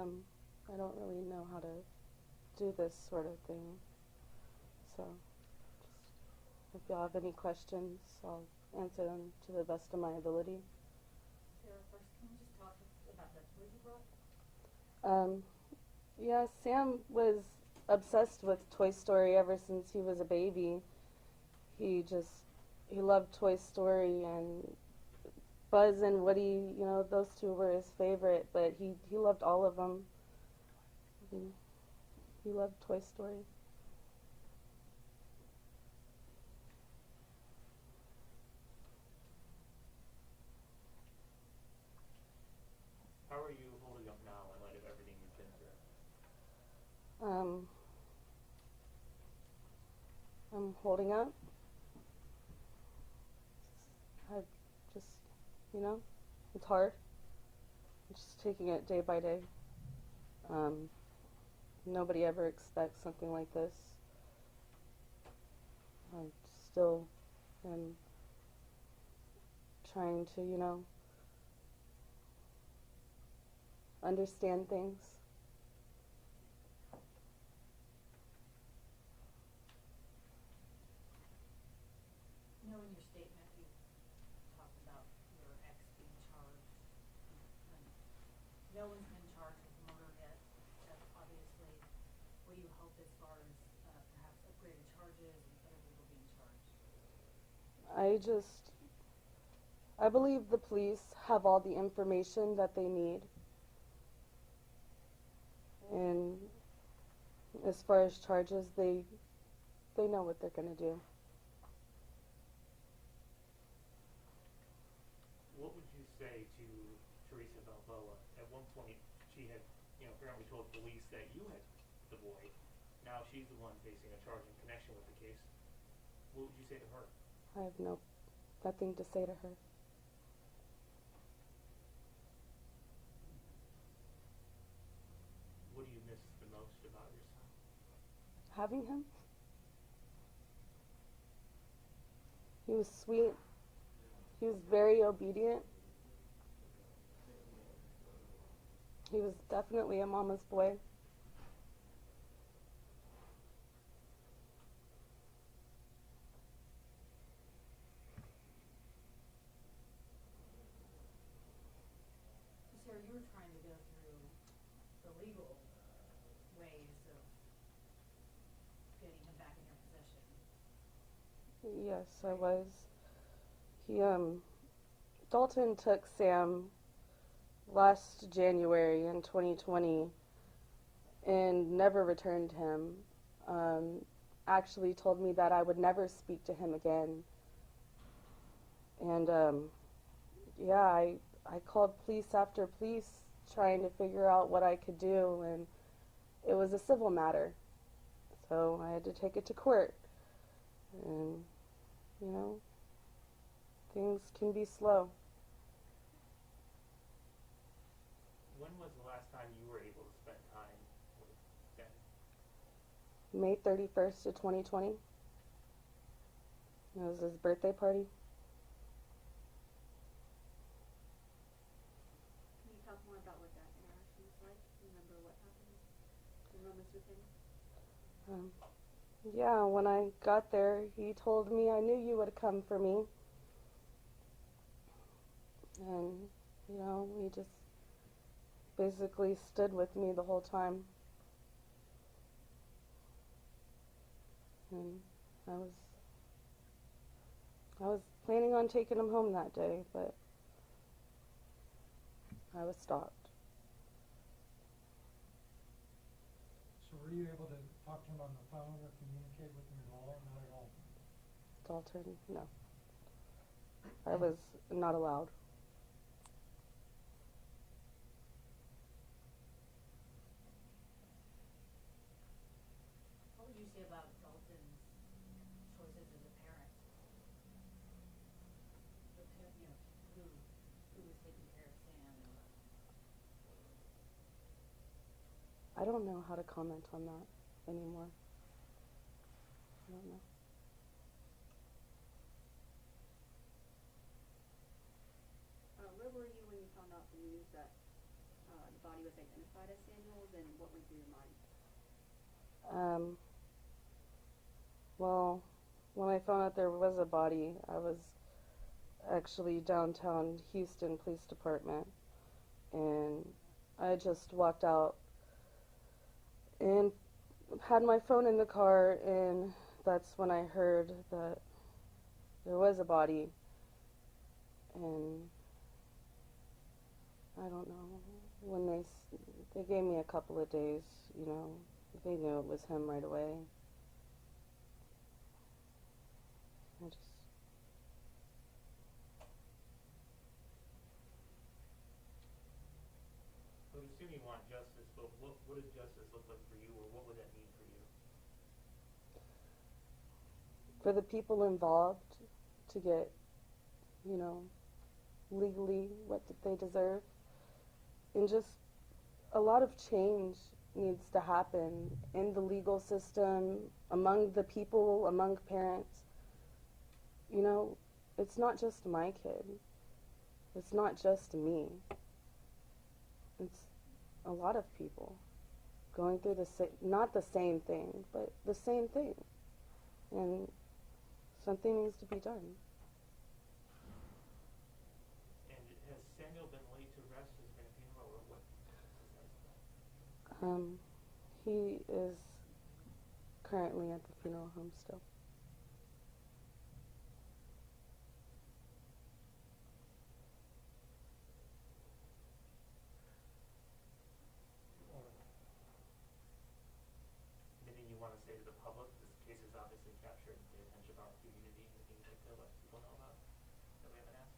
I don't really know how to do this sort of thing. So, just if y'all have any questions, I'll answer them to the best of my ability. Sarah, first, can you just talk about the toys you brought? Yeah, Sam was obsessed with Toy Story ever since he was a baby. He just, he loved Toy Story, and Buzz and Woody, you know, those two were his favorite, but he loved all of them. He loved Toy Story. How are you holding up now in light of everything you've been through? Um, I'm holding up. I just, you know, it's hard. I'm just taking it day by day. Nobody ever expects something like this. I still am trying to, you know, understand things. You know, in your statement, you talked about your ex being charged, and no one's been charged with murder yet. That's obviously what you hope as far as perhaps upgraded charges and other people being charged. I believe the police have all the information that they need. And as far as charges, they know what they're going to do. What would you say to Teresa Balboa? At one point, she had, apparently told police that you had the boy. Now she's the one facing a charge in connection with the case. What would you say to her? I have nothing to say to her. What do you miss the most about your son? Having him? He was sweet. He was very obedient. He was definitely a mama's boy. So, Sarah, you were trying to go through the legal ways of getting him back in your possession. Yes, I was. Dalton took Sam last January in 2020 and never returned him. Actually told me that I would never speak to him again. And yeah, I called police after police trying to figure out what I could do, and it was a civil matter. So I had to take it to court. And, you know, things can be slow. When was the last time you were able to spend time with Ben? May 31st of 2020. It was his birthday party. Can you talk more about what that interaction was like? Remember what happened? The moments with him? Yeah, when I got there, he told me, I knew you would come for me. And, you know, he just basically stood with me the whole time. And I was planning on taking him home that day, but I was stopped. So were you able to talk to him on the phone or communicate with him at all? Not at all? Dalton, no. I was not allowed. What would you say about Dalton's choices as a parent? Who was taking care of Sam? I don't know how to comment on that anymore. I don't know. Where were you when you found out the news that the body was identified as Samuel's, and what went through your mind? Well, when I found out there was a body, I was actually downtown Houston Police Department, and I just walked out and had my phone in the car, and that's when I heard that there was a body, and I don't know, when they gave me a couple of days, you know, they knew it was him right away. I just I would assume you want justice, but what does justice look like for you, or what would that mean for you? for the people involved to get, you know, legally what they deserve. And just a lot of change needs to happen in the legal system, among the people, among parents. You know, it's not just my kid. It's not just me. It's a lot of people going through not the same thing, but the same thing. And something needs to be done. And has Samuel been laid to rest? Has there been a funeral, or what? Is that? He is currently at the funeral home still. Anything you want to say to the public? This case has obviously captured the attention of our community. Anything you'd like to let people know about that we haven't asked?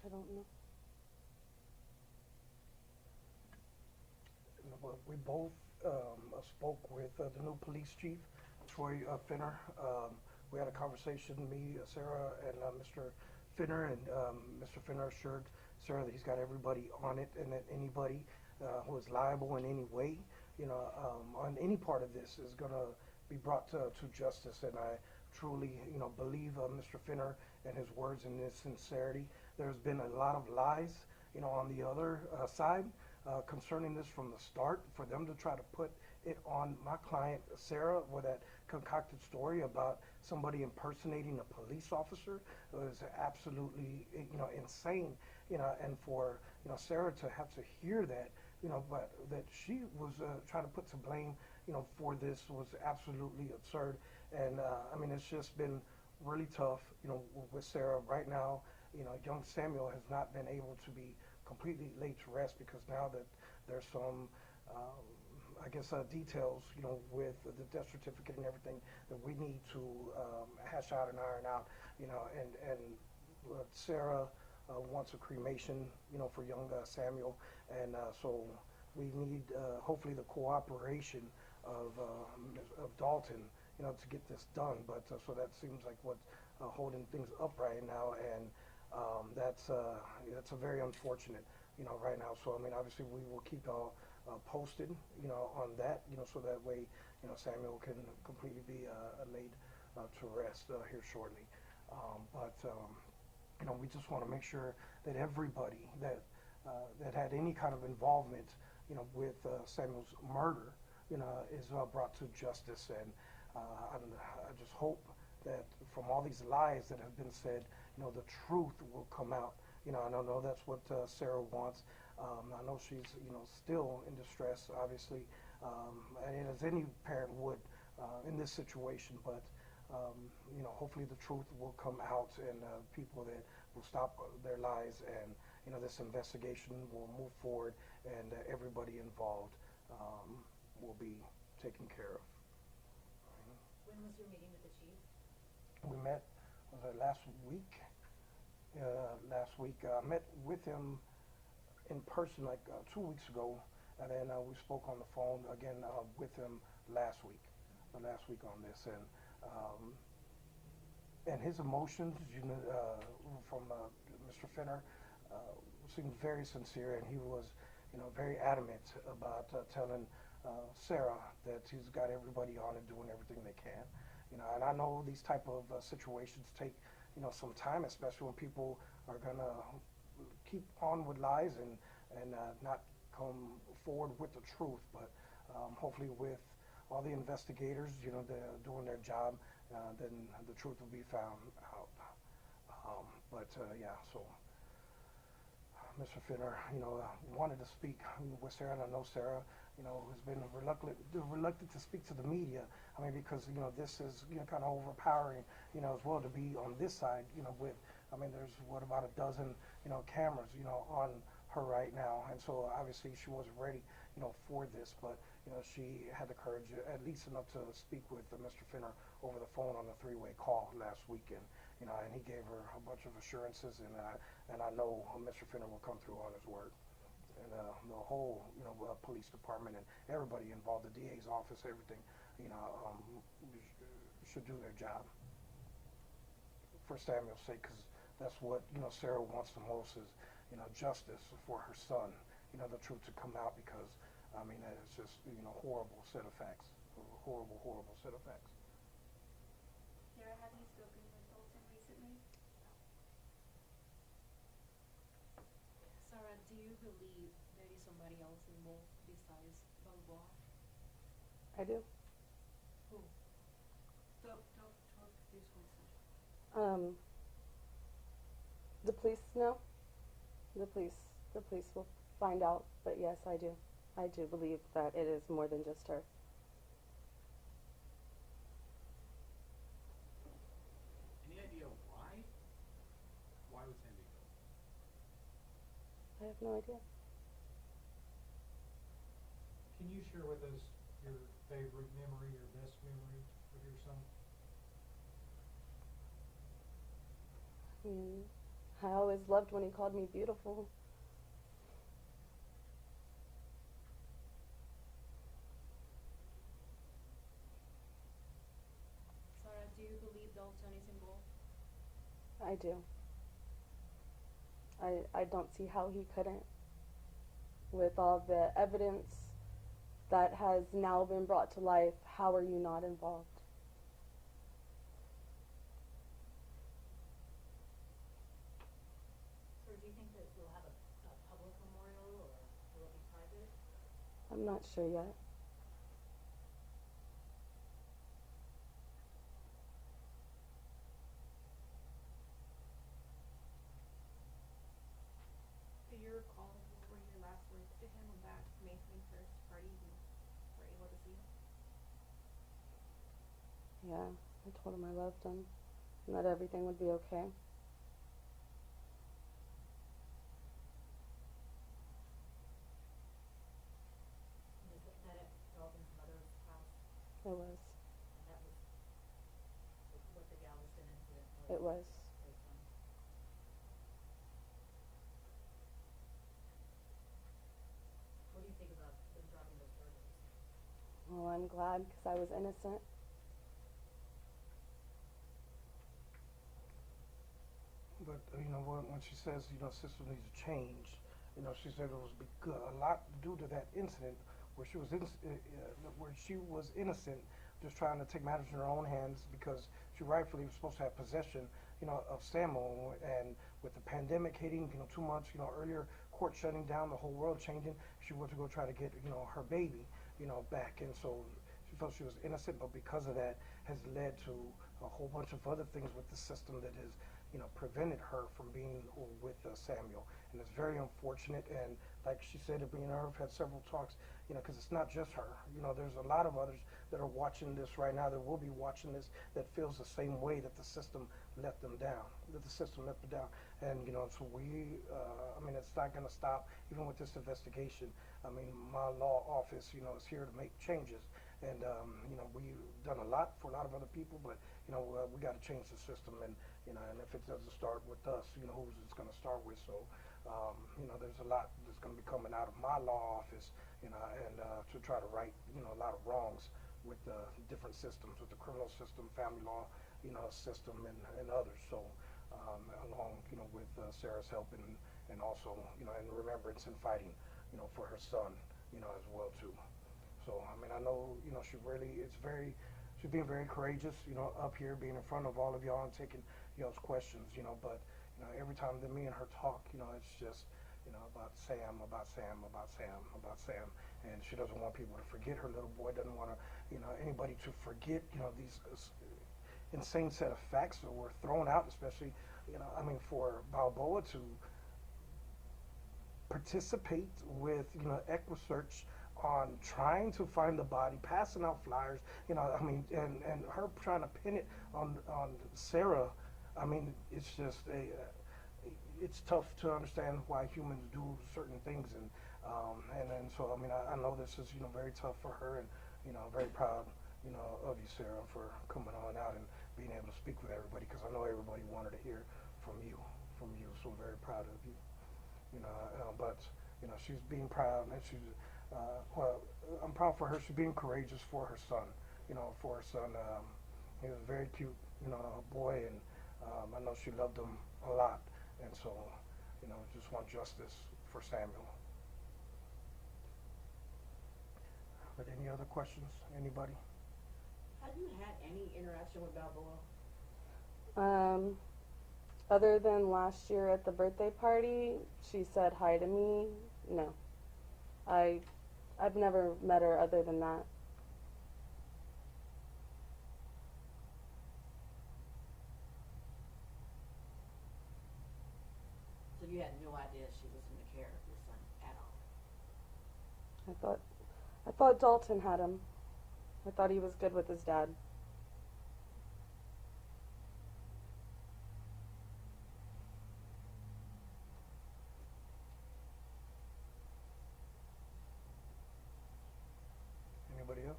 I don't know. Well, we both spoke with the new police chief, Troy Finner. We had a conversation, me, Sarah, and Mr. Finner, and Mr. Finner assured Sarah that he's got everybody on it, and that anybody who is liable in any way, you know, on any part of this is going to be brought to justice. And I truly, you know, believe Mr. Finner and his words and his sincerity. There's been a lot of lies, you know, on the other side. Concerning this from the start, for them to try to put it on my client Sarah with that concocted story about somebody impersonating a police officer was absolutely, you know, insane, you know. And for, you know, Sarah to have to hear that, you know, but that she was trying to put some blame, you know, for this was absolutely absurd. And I mean, it's just been really tough, you know, with Sarah right now. You know, young Samuel has not been able to be completely laid to rest, because now that there's some, I guess, details, you know, with the death certificate and everything that we need to hash out and iron out, you know, and Sarah wants a cremation, you know, for young Samuel, and so we need hopefully the cooperation of Dalton, you know, to get this done. But so that seems like what's holding things up right now, and that's a very unfortunate, you know, right now. So I mean, obviously we will keep y'all posted, you know, on that, you know, so that way, you know, Samuel can completely be laid to rest here shortly. You know, we just want to make sure that everybody that that had any kind of involvement, you know, with Samuel's murder, you know, is brought to justice. And I just hope that from all these lies that have been said, you know, the truth will come out. You know, and I know that's what Sarah wants. I know she's, you know, still in distress, obviously, and as any parent would in this situation. But you know, hopefully the truth will come out, and people that will stop their lies, and you know, this investigation will move forward, and everybody involved will be taken care of. When was your meeting with the chief? We met, was it last week? I met with him in person like 2 weeks ago, and then we spoke on the phone again with him last week on this, and his emotions, you know, from Mr. Finner, seemed very sincere, and he was, you know, very adamant about telling Sarah that he's got everybody on it, doing everything they can, you know. And I know these type of situations take, you know, some time, especially when people are gonna keep on with lies and not come forward with the truth. But hopefully with all the investigators, they're doing their job, then the truth will be found out. Yeah, so Mr. Finner, wanted to speak with Sarah, and I know Sarah, has been reluctant to speak to the media. I mean, because, this is, kind of overpowering, as well to be on this side, there's, about a dozen, cameras, on her right now. And so obviously she wasn't ready, for this, but, she had the courage, at least enough to speak with Mr. Finner over the phone on a three-way call last weekend, and he gave her a bunch of assurances, and I know Mr. Finner will come through on his word. And the whole, police department and everybody involved, the DA's office, everything, should do their job for Samuel's sake, because that's what, Sarah wants the most is, justice for her son, the truth to come out, because, it's just, horrible set of facts, horrible, horrible set of facts. Sarah, have you spoken with Olson recently? Sarah, do you believe there is somebody else involved besides Balboa? I do. Who? Talk this one, sir. The police know. The police will find out. But yes, I do. I do believe that it is more than just her. Any idea why? Why was Sandy killed? I have no idea. Can you share with us your favorite memory, your best memory of your son? I always loved when he called me beautiful. Sarah, do you believe Dalton is involved? I do. I don't see how he couldn't. With all the evidence that has now been brought to life, how are you not involved? So do you think that we'll have a public memorial or will it be private? I'm not sure yet. Do you recall what were your last words to him on that May 21st party you were able to see him? Yeah, I told him I loved him and that everything would be okay. Was that at Dalton's mother's house? It was. And that was what the Galveston incident was? It was. Based on? What do you think about them dropping those charges? Well, I'm glad because I was innocent. But when she says system needs to change, she said it was a lot due to that incident where she was innocent, just trying to take matters in her own hands because she rightfully was supposed to have possession, of Samuel. And with the pandemic hitting, 2 months, earlier, court shutting down, the whole world changing, she went to go try to get, her baby, back. And so she felt she was innocent, but because of that has led to a whole bunch of other things with the system that has, prevented her from being with Samuel. And it's very unfortunate. And like she said, me and her have had several talks, because it's not just her. There's a lot of others that are watching this right now, that will be watching this, that feels the same way that the system let them down, And, so we, it's not going to stop, even with this investigation. My law office, is here to make changes. And, we've done a lot for a lot of other people, but, we got to change the system. And if it doesn't start with us, who's it's going to start with? So, there's a lot that's going to be coming out of my law office, and to try to right, a lot of wrongs with different systems, with the criminal system, family law, system, and others. So, along, with Sarah's help and also, in remembrance and fighting, for her son, as well too. So, I know, she's being very courageous, up here, being in front of all of y'all and taking y'all's questions, but, You know, every time that me and her talk, you know, it's just, you know, about Sam, about Sam, about Sam, about Sam, and she doesn't want people to forget her little boy. Doesn't want to, you know, anybody to forget, you know, these insane set of facts that were thrown out, especially, you know, I mean, for Balboa to participate with, you know, EquiSearch on trying to find the body, passing out flyers, you know, I mean, and her trying to pin it on Sarah. I mean, it's just it's tough to understand why humans do certain things, and so I mean, I know this is, you know, very tough for her, and, you know, I'm very proud, you know, of you, Sarah, for coming on out and being able to speak with everybody, because I know everybody wanted to hear from you, so I'm very proud of you. You know, but, you know, she's being proud, and she's, well, I'm proud for her. She's being courageous for her son, you know, for her son. He was a very cute, you know, boy, and I know she loved him a lot, and so, you know, just want justice for Samuel. But any other questions? Anybody? Have you had any interaction with Balboa? Other than last year at the birthday party, she said hi to me. No, I've never met her other than that. So you had no idea she was in the care of your son at all? I thought Dalton had him. I thought he was good with his dad. Anybody else?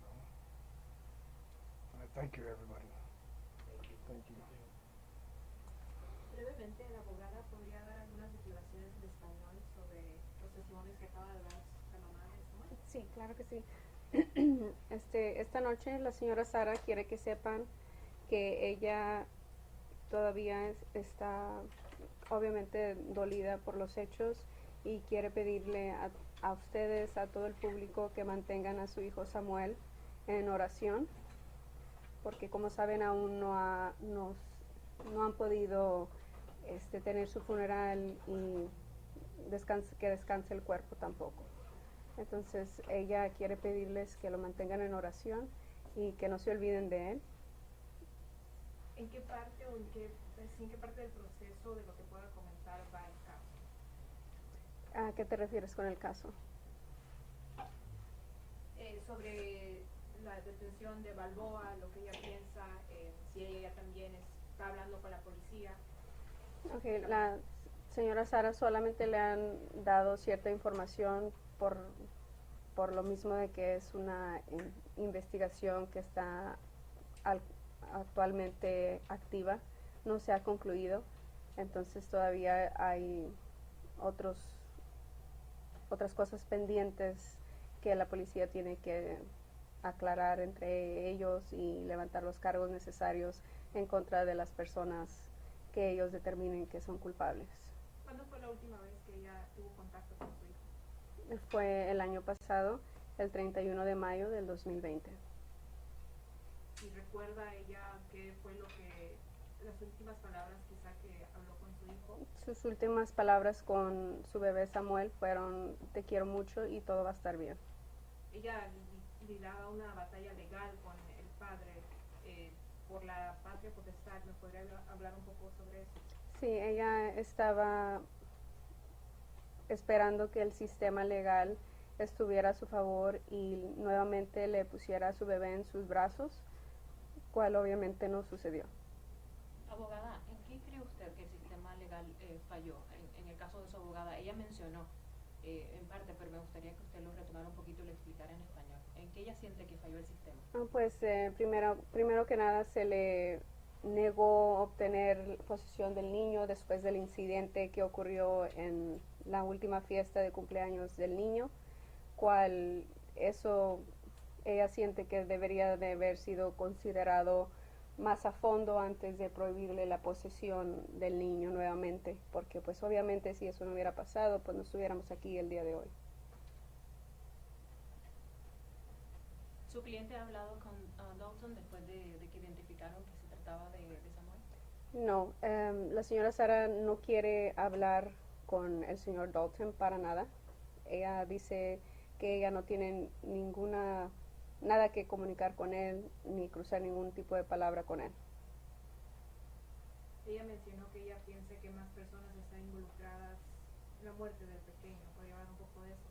No? All right, thank you, everybody. Thank you. Brevemente, la abogada podría dar algunas declaraciones en español sobre los testimonios que acaba de dar la mamá de Samuel. Sí, claro que sí. Esta noche la señora Sara quiere que sepan que ella todavía está obviamente dolida por los hechos y quiere pedirle a ustedes, a todo el público, que mantengan a su hijo Samuel en oración, porque como saben aún no han podido tener su funeral y que descanse el cuerpo tampoco. Entonces ella quiere pedirles que lo mantengan en oración y que no se olviden de él. ¿En qué parte o en qué parte del proceso de lo que pueda comentar va el caso? ¿A qué te refieres con el caso? Sobre la detención de Balboa, lo que ella piensa, si ella también está hablando con la policía. Okay, la señora Sara solamente le han dado cierta información por lo mismo de que es una investigación que está actualmente activa, no se ha concluido, entonces todavía hay otras cosas pendientes que la policía tiene que aclarar entre ellos y levantar los cargos necesarios en contra de las personas que ellos determinen que son culpables. ¿Cuándo fue la última vez que ella tuvo contacto con su hijo? Fue el año pasado, el 31 de mayo del 2020. ¿Y recuerda ella qué fue las últimas palabras quizá que habló con su hijo? Sus últimas palabras con su bebé Samuel fueron: te quiero mucho y todo va a estar bien. Ella libraba una batalla legal con el padre por la patria potestad. ¿Me podría hablar un poco sobre eso? Sí, ella estaba esperando que el sistema legal estuviera a su favor y nuevamente le pusiera a su bebé en sus brazos, cual obviamente no sucedió. Abogada, ¿en qué cree usted que el sistema legal falló? En el caso de su abogada, ella mencionó en parte, pero me gustaría que usted lo retomara un poquito y lo explicara en español. ¿En qué ella siente que falló el sistema? Pues primero que nada se le negó obtener posesión del niño después del incidente que ocurrió en la última fiesta de cumpleaños del niño, cual eso ella siente que debería de haber sido considerado más a fondo antes de prohibirle la posesión del niño nuevamente, porque pues obviamente si eso no hubiera pasado, pues no estuviéramos aquí el día de hoy. ¿Su cliente ha hablado con Dalton después de que identificaron que se trataba contaba de Samuel? No, la señora Sara no quiere hablar con el señor Dalton para nada. Ella dice que ella no tiene nada que comunicar con él ni cruzar ningún tipo de palabra con él. Ella mencionó que ella piensa que más personas están involucradas en la muerte del pequeño. ¿Podría hablar un poco de eso?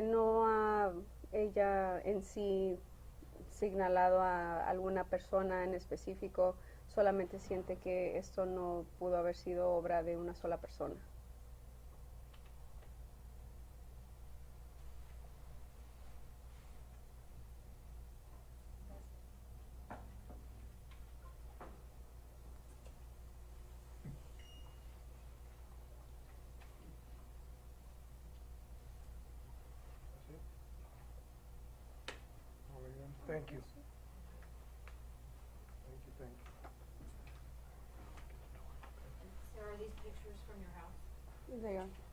No ha ella en sí señalado a alguna persona en específico, solamente siente que esto no pudo haber sido obra de una sola persona. That's it? All right, then. Thank you. Thank you, thank you. And Sarah, are these pictures from your house? They are.